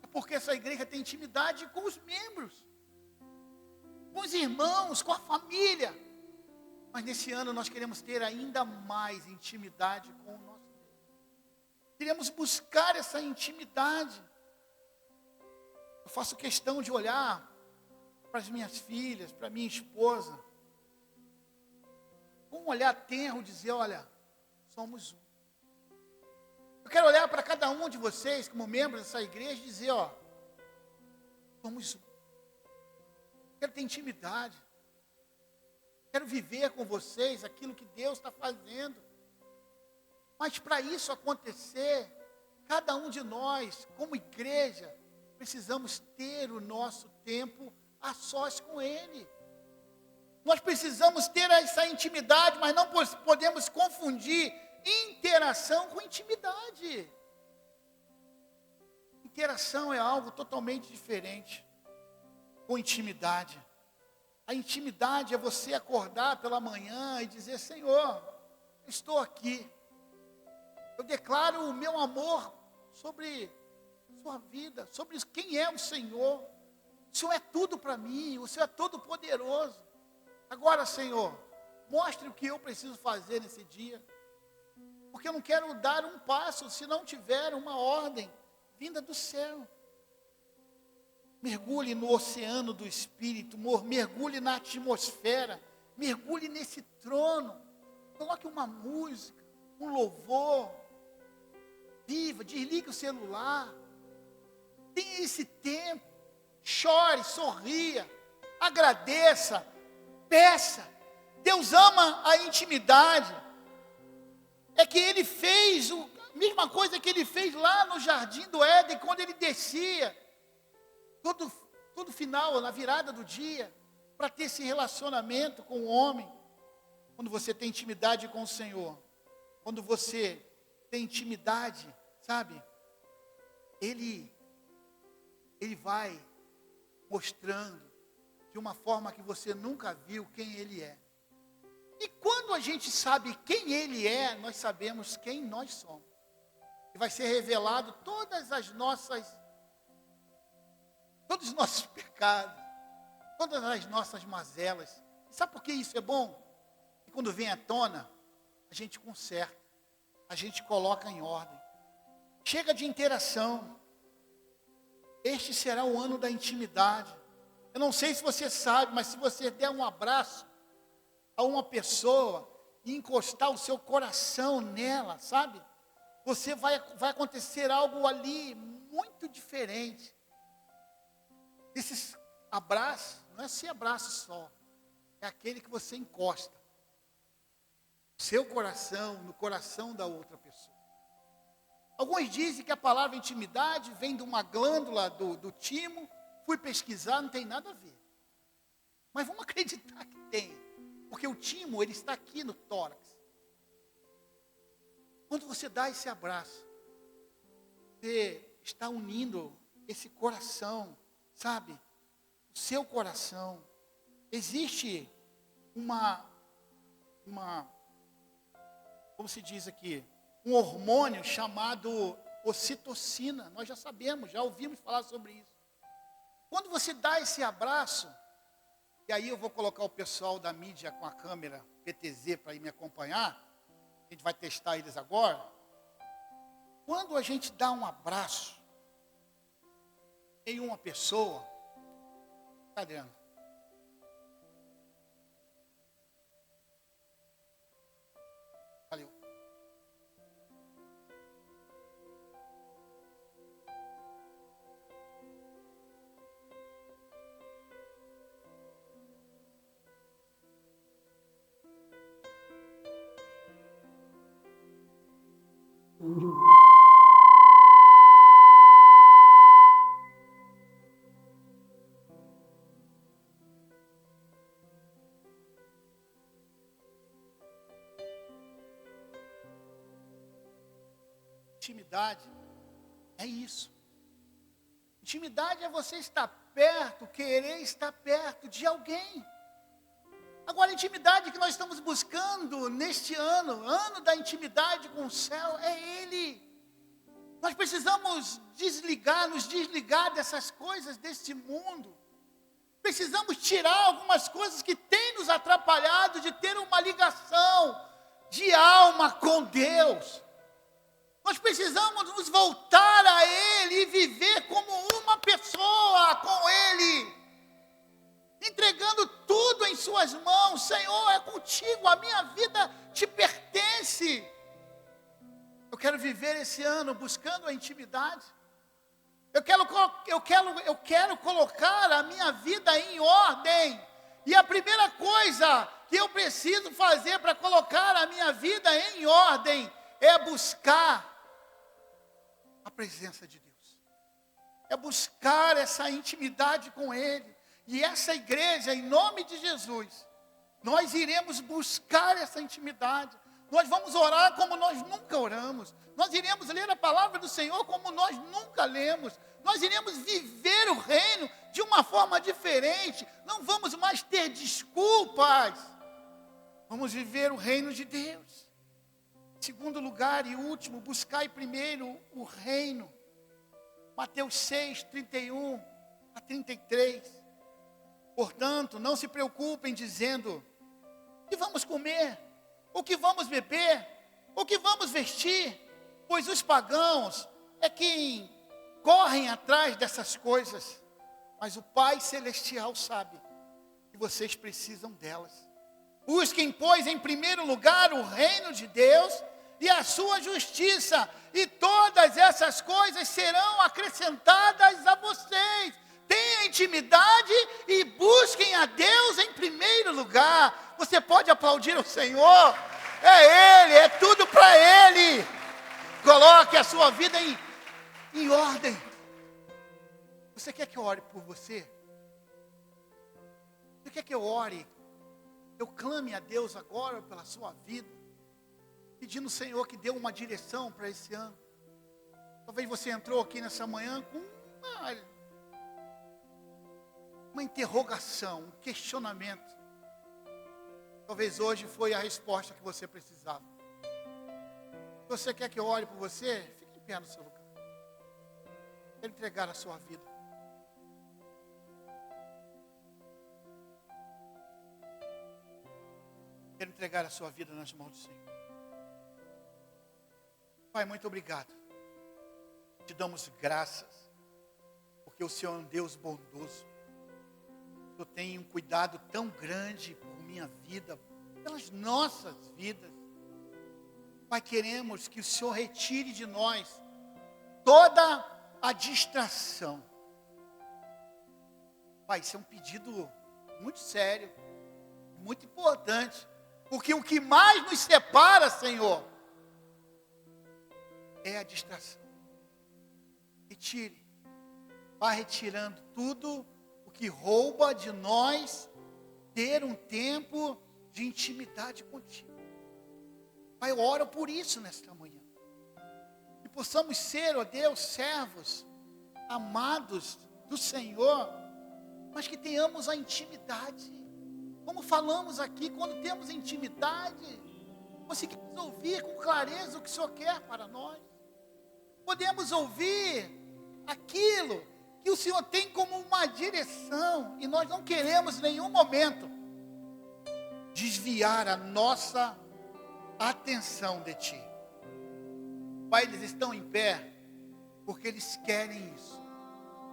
É porque essa igreja tem intimidade com os membros, com os irmãos, com a família. Mas nesse ano nós queremos ter ainda mais intimidade com o nosso Deus. Queremos buscar essa intimidade. Eu faço questão de olhar para as minhas filhas, para minha esposa, com um olhar tenro, dizer, olha, somos um. Eu quero olhar para cada um de vocês, como membros dessa igreja, e dizer, ó, somos um. Eu quero ter intimidade. Quero viver com vocês aquilo que Deus está fazendo. Mas para isso acontecer, cada um de nós, como igreja, precisamos ter o nosso tempo a sós com Ele. Nós precisamos ter essa intimidade, mas não podemos confundir interação com intimidade. Interação é algo totalmente diferente com intimidade. A intimidade é você acordar pela manhã e dizer: Senhor, eu estou aqui. Eu declaro o meu amor sobre sua vida, sobre quem é o Senhor. O Senhor é tudo para mim, o Senhor é todo poderoso. Agora, Senhor, mostre o que eu preciso fazer nesse dia. Porque eu não quero dar um passo se não tiver uma ordem vinda do céu. Mergulhe no oceano do Espírito, mergulhe na atmosfera, mergulhe nesse trono. Coloque uma música, um louvor. Viva, desligue o celular. Tenha esse tempo. Chore, sorria, agradeça, peça. Deus ama a intimidade. É que Ele fez a mesma coisa que Ele fez lá no Jardim do Éden, quando Ele descia, todo final, na virada do dia, para ter esse relacionamento com o homem. Quando você tem intimidade com o Senhor, quando você tem intimidade, sabe, Ele vai mostrando de uma forma que você nunca viu quem Ele é. E quando a gente sabe quem Ele é, nós sabemos quem nós somos. E vai ser revelado todos os nossos pecados, todas as nossas mazelas. E sabe por que isso é bom? E quando vem à tona, a gente conserta, a gente coloca em ordem. Chega de interação. Este será o ano da intimidade. Eu não sei se você sabe, mas se você der um abraço a uma pessoa e encostar o seu coração nela, sabe? Vai acontecer algo ali muito diferente. Esses abraços, não é esse abraço só, é aquele que você encosta o seu coração no coração da outra pessoa. Alguns dizem que a palavra intimidade vem de uma glândula do timo. Fui pesquisar, não tem nada a ver. Mas vamos acreditar que tem. Porque o timo, ele está aqui no tórax. Quando você dá esse abraço, você está unindo esse coração, sabe? O seu coração. Existe como se diz aqui, um hormônio chamado ocitocina. Nós já sabemos, já ouvimos falar sobre isso. Quando você dá esse abraço, e aí eu vou colocar o pessoal da mídia com a câmera PTZ para ir me acompanhar, a gente vai testar eles agora. Quando a gente dá um abraço em uma pessoa, cadê, Adriano? Valeu. Intimidade é isso. Intimidade é você estar perto, querer estar perto de alguém. Agora, a intimidade que nós estamos buscando neste ano da intimidade com o céu, é Ele. Nós precisamos nos desligar dessas coisas deste mundo. Precisamos tirar algumas coisas que têm nos atrapalhado de ter uma ligação de alma com Deus. Nós precisamos nos voltar a Ele e viver como uma pessoa com Ele, entregando tudo em suas mãos. Senhor, é contigo, a minha vida te pertence. Eu quero viver esse ano buscando a intimidade. Eu quero colocar a minha vida em ordem. E a primeira coisa que eu preciso fazer para colocar a minha vida em ordem é buscar a presença de Deus. É buscar essa intimidade com Ele. E essa igreja, em nome de Jesus, nós iremos buscar essa intimidade. Nós vamos orar como nós nunca oramos. Nós iremos ler a palavra do Senhor como nós nunca lemos. Nós iremos viver o reino de uma forma diferente. Não vamos mais ter desculpas. Vamos viver o reino de Deus. Segundo lugar e último, buscai primeiro o reino. Mateus 6, 31 a 33. Portanto, não se preocupem dizendo: o que vamos comer? O que vamos beber? O que vamos vestir? Pois os pagãos é quem correm atrás dessas coisas. Mas o Pai Celestial sabe que vocês precisam delas. Busquem, pois, em primeiro lugar o reino de Deus e a sua justiça, e todas essas coisas serão acrescentadas a vocês. Tenham intimidade e busquem a Deus em primeiro lugar. Você pode aplaudir o Senhor? É Ele, é tudo para Ele. Coloque a sua vida em ordem. Você quer que eu ore por você? Você quer que eu ore? Eu clame a Deus agora pela sua vida, pedindo ao Senhor que dê uma direção para esse ano. Talvez você entrou aqui nessa manhã com uma interrogação, um questionamento. Talvez hoje foi a resposta que você precisava. Se você quer que eu ore por você, fique em pé no seu lugar. Quero entregar a sua vida. Quero entregar a sua vida nas mãos do Senhor. Pai, muito obrigado. Te damos graças, porque o Senhor é um Deus bondoso. Eu tenho um cuidado tão grande por minha vida, pelas nossas vidas. Pai, queremos que o Senhor retire de nós toda a distração. Pai, isso é um pedido muito sério, muito importante, porque o que mais nos separa, Senhor, é a distração. Retire. Vai retirando tudo o que rouba de nós ter um tempo de intimidade contigo. Pai, eu oro por isso nesta manhã. Que possamos ser, ó Deus, servos amados do Senhor, mas que tenhamos a intimidade. Como falamos aqui, quando temos intimidade, conseguimos ouvir com clareza o que o Senhor quer para nós. Podemos ouvir aquilo que o Senhor tem como uma direção, e nós não queremos em nenhum momento desviar a nossa atenção de Ti. Pai, eles estão em pé porque eles querem isso.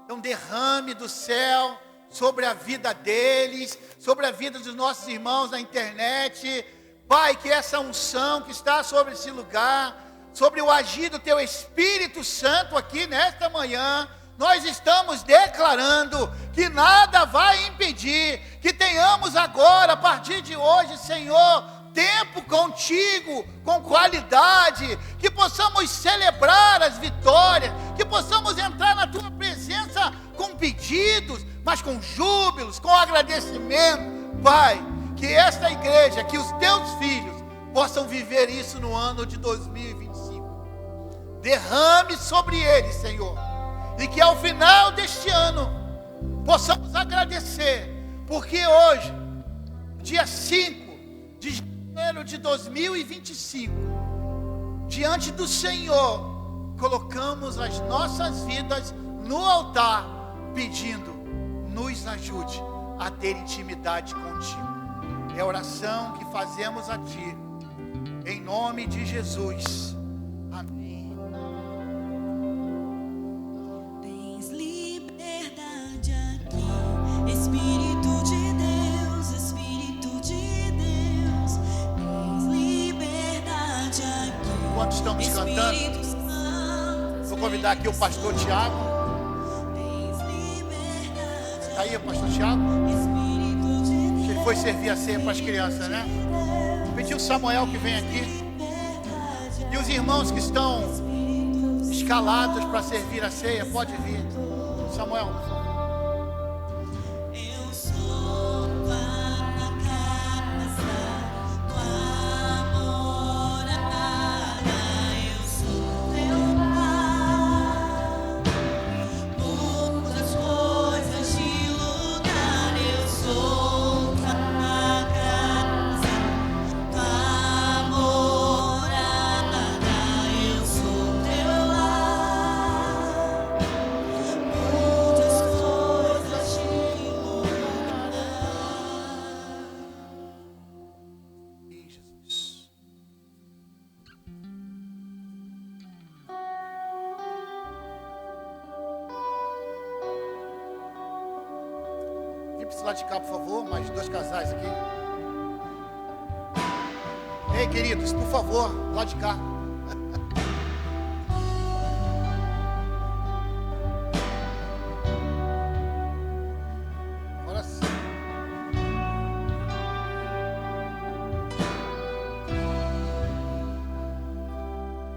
Então derrame do céu sobre a vida deles, sobre a vida dos nossos irmãos na internet. Pai, que essa unção que está sobre esse lugar, sobre o agir do Teu Espírito Santo aqui nesta manhã, nós estamos declarando que nada vai impedir que tenhamos agora, a partir de hoje, Senhor, tempo contigo, com qualidade, que possamos celebrar as vitórias, que possamos entrar na Tua presença com pedidos, mas com júbilos, com agradecimento. Pai, que esta igreja, que os Teus filhos possam viver isso no ano de 2025. Derrame sobre eles, Senhor, e que ao final deste ano possamos agradecer, porque hoje, dia 5 de janeiro de 2025, diante do Senhor, colocamos as nossas vidas no altar, pedindo: nos ajude a ter intimidade contigo. É a oração que fazemos a Ti, em nome de Jesus. Amém. Tens liberdade aqui, Espírito de Deus, Espírito de Deus. Tens liberdade aqui. Enquanto estamos cantando, vou convidar aqui o pastor Tiago. Está aí o pastor Tiago? Ele foi servir a ceia para as crianças, né? Pedi o Samuel que vem aqui. E os irmãos que estão escalados para servir a ceia, pode vir. Samuel, por favor. Eu sou tua casa, tua morada, eu sou teu lar. Muitas coisas de lugar, eu sou tua casa, tua morada, eu sou teu lar. Muitas coisas de lugar. Sim, Jesus. Vem para esse lado de cá, por favor. Mais 2 casais aqui. Ei, queridos, por favor, lá de cá. Agora sim.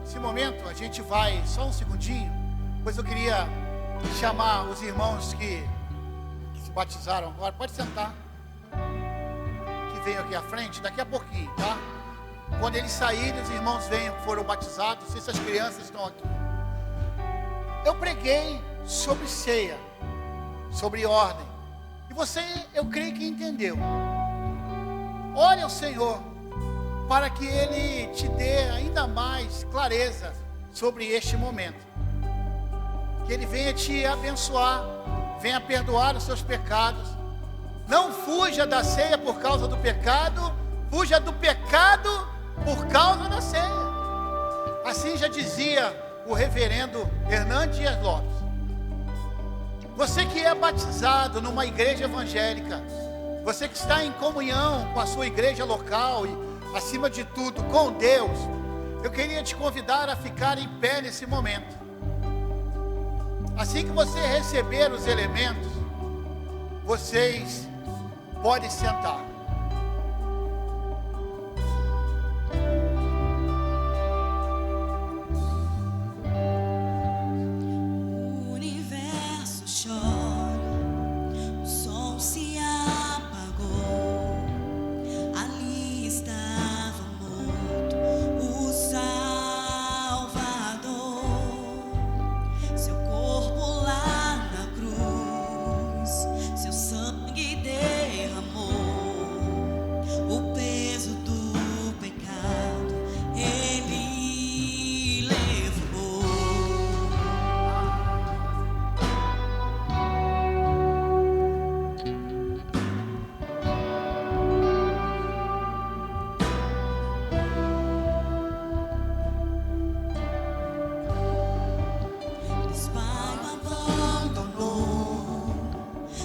Nesse momento a gente vai, só um segundinho, pois eu queria chamar os irmãos que se batizaram agora. Pode sentar. Que veio aqui à frente, daqui a pouquinho, tá? Quando eles saírem, os irmãos venham que foram batizados. Se essas crianças estão aqui. Eu preguei sobre ceia, sobre ordem. E você, eu creio que entendeu. Ore ao Senhor para que Ele te dê ainda mais clareza sobre este momento. Que Ele venha te abençoar, venha perdoar os seus pecados. Não fuja da ceia por causa do pecado, fuja do pecado por causa da ceia. Assim já dizia o reverendo Hernandes Dias Lopes. Você que é batizado numa igreja evangélica, você que está em comunhão com a sua igreja local e, acima de tudo, com Deus, eu queria te convidar a ficar em pé nesse momento. Assim que você receber os elementos, vocês podem sentar. O universo chora, o sol se apagou. Ali estava morto o Salvador. Seu corpo lá na cruz, seu sangue derramou. O peso do pecado ele levou. Desmaio abandonou,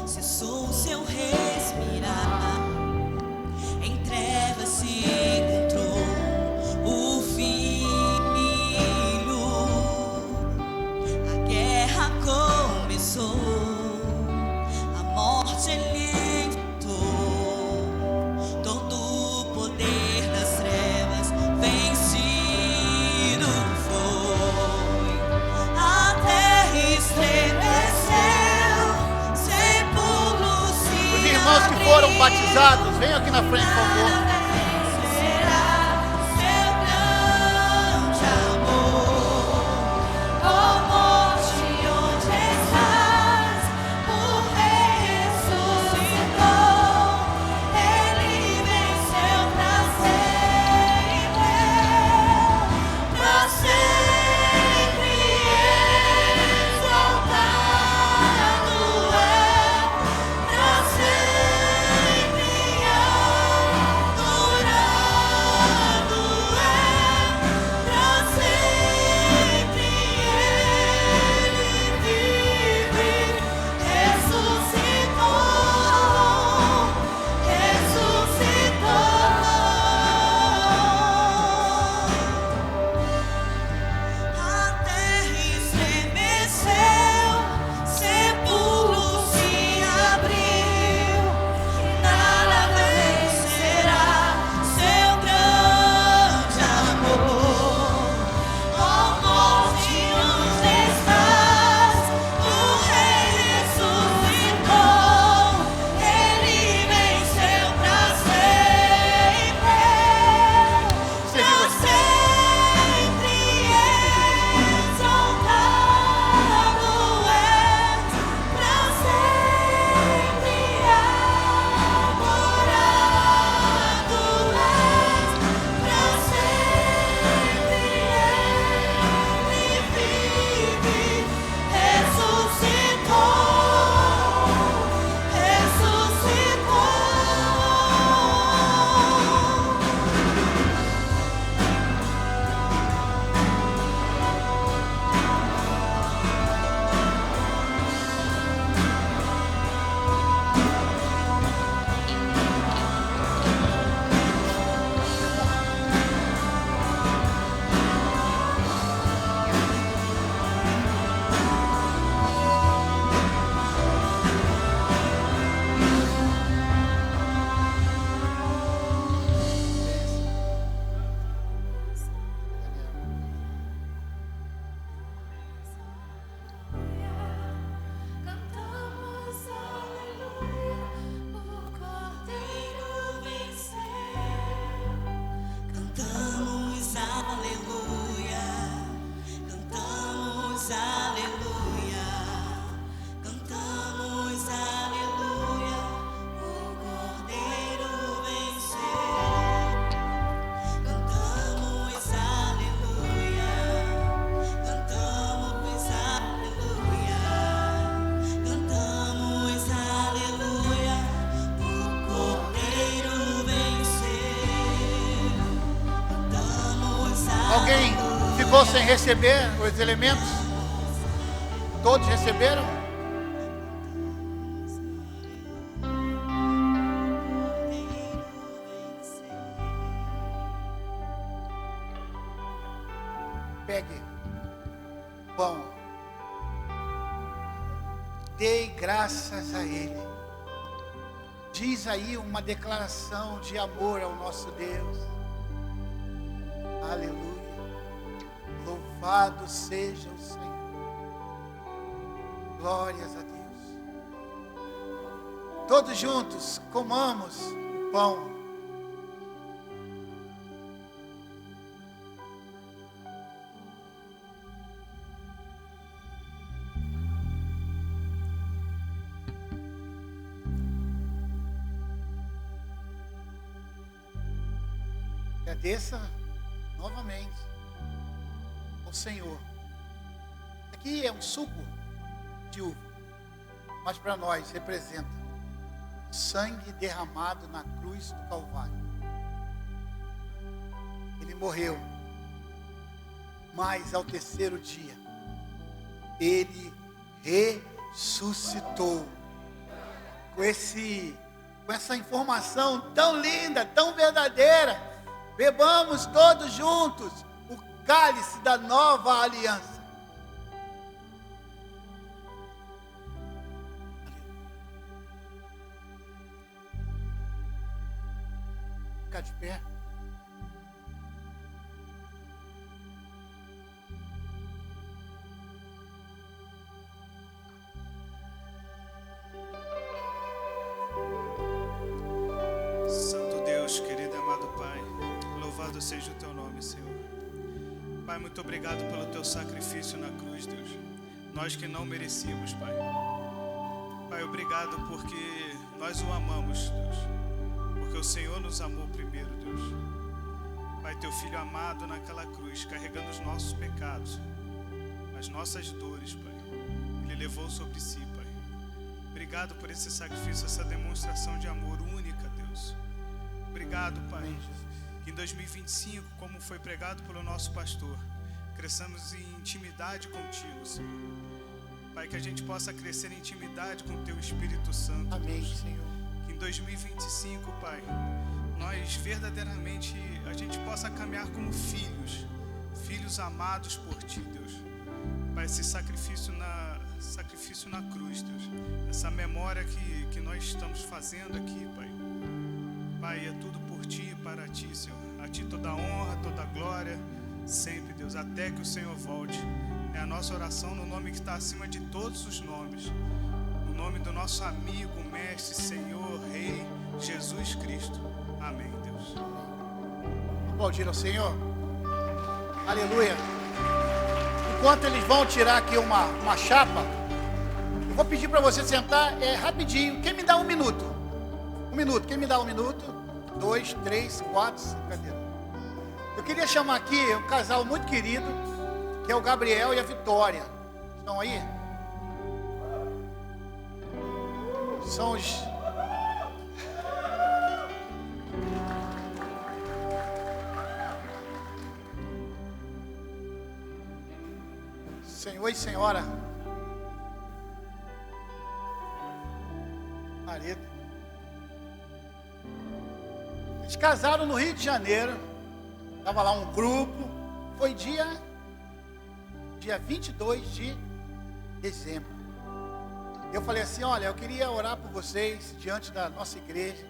cessou seu respirar. Em trevas se encontrou o Filho. A guerra começou, a morte ele enfrentou. Todo o poder das trevas vencido foi. A terra estremeceu, sepulcros se Os irmãos que foram abriram. batizados, venham aqui na frente, por favor. Será seu grande amor, ó morte, onde estás? O Rei ressuscitou, Ele venceu pra sempre exaltado é, pra sempre adorado. fossem receber os elementos? Todos receberam? Pegue o pão. Dei graças a Ele. Diz aí uma declaração de amor ao nosso Deus. Aleluia. Louvado seja o Senhor. Glórias a Deus. Todos juntos comamos o pão. Agradeça novamente ao Senhor. Aqui é um suco de uva, mas para nós representa o sangue derramado na cruz do Calvário. Ele morreu, mas ao terceiro dia Ele ressuscitou. Com essa informação tão linda, tão verdadeira, bebamos todos juntos o cálice da nova aliança. Ficar de pé. Santo Deus, querido e amado Pai, louvado seja o Teu nome, Senhor. Pai, muito obrigado pelo Teu sacrifício na cruz, Deus. Nós que não merecíamos, Pai. Pai, obrigado porque nós o amamos, Deus. Porque o Senhor nos amou primeiro, Deus. Pai, Teu Filho amado naquela cruz, carregando os nossos pecados, as nossas dores, Pai. Ele levou sobre si, Pai. Obrigado por esse sacrifício, essa demonstração de amor única, Deus. Obrigado, Pai, que em 2025, como foi pregado pelo nosso pastor, cresçamos em intimidade contigo, Senhor. Pai, que a gente possa crescer em intimidade com o Teu Espírito Santo. Amém, Deus. Senhor. Que em 2025, Pai, nós verdadeiramente, a gente possa caminhar como filhos amados por Ti, Deus. Pai, esse sacrifício na cruz, Deus. Essa memória que nós estamos fazendo aqui, Pai. Pai, é tudo por Ti e para Ti, Senhor. A Ti toda a honra, toda a glória, sempre, Deus, até que o Senhor volte. É a nossa oração no nome que está acima de todos os nomes. No nome do nosso amigo, mestre, Senhor, Rei, Jesus Cristo. Amém, Deus. Aplaudir ao Senhor. Aleluia. Enquanto eles vão tirar aqui uma chapa, eu vou pedir para você sentar rapidinho. Quem me dá um minuto? Um minuto. Quem me dá um minuto? 2, 3, 4, 5. Cadê? Eu queria chamar aqui um casal muito querido, que é o Gabriel e a Vitória. Estão aí? São os... Senhor e Senhora. Marido. Eles casaram no Rio de Janeiro. Estava lá um grupo. Foi dia 22 de dezembro. Eu falei assim, olha, eu queria orar por vocês diante da nossa igreja.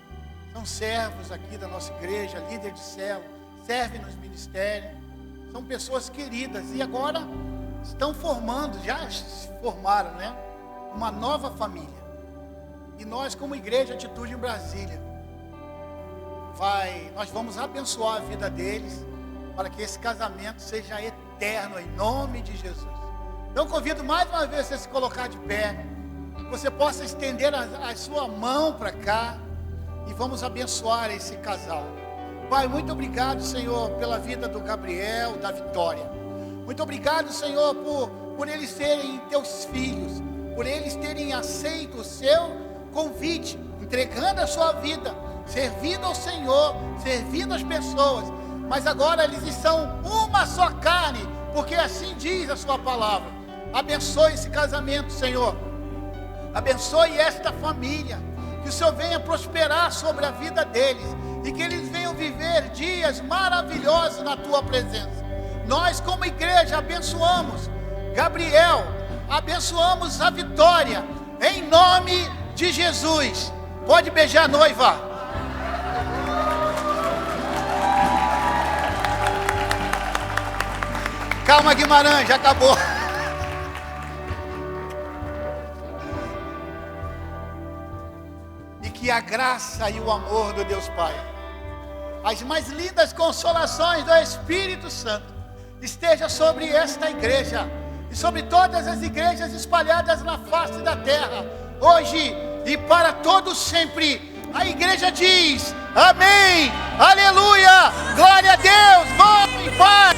São servos aqui da nossa igreja, líder de célula, servem nos ministérios. São pessoas queridas e agora estão formando, já se formaram, né? Uma nova família. E nós, como igreja Atitude em Brasília, nós vamos abençoar a vida deles para que esse casamento seja eterno em nome de Jesus. Então convido mais uma vez você a se colocar de pé, que você possa estender a sua mão para cá e vamos abençoar esse casal. Pai, muito obrigado, Senhor, pela vida do Gabriel, da Vitória. Muito obrigado, Senhor, por eles serem teus filhos, por eles terem aceito o seu convite, entregando a sua vida, servindo ao Senhor, servindo as pessoas. Mas agora eles são uma só carne, porque assim diz a sua palavra. Abençoe esse casamento, Senhor. Abençoe esta família. Que o Senhor venha prosperar sobre a vida deles e que eles venham viver dias maravilhosos na tua presença. Nós, como igreja, abençoamos Gabriel, abençoamos a Vitória, em nome de Jesus. Pode beijar a noiva. Calma, Guimarães, já acabou. E que a graça e o amor do Deus Pai, as mais lindas consolações do Espírito Santo, esteja sobre esta igreja e sobre todas as igrejas espalhadas na face da terra, hoje e para todos sempre. A igreja diz: amém, aleluia, glória a Deus, vão em paz.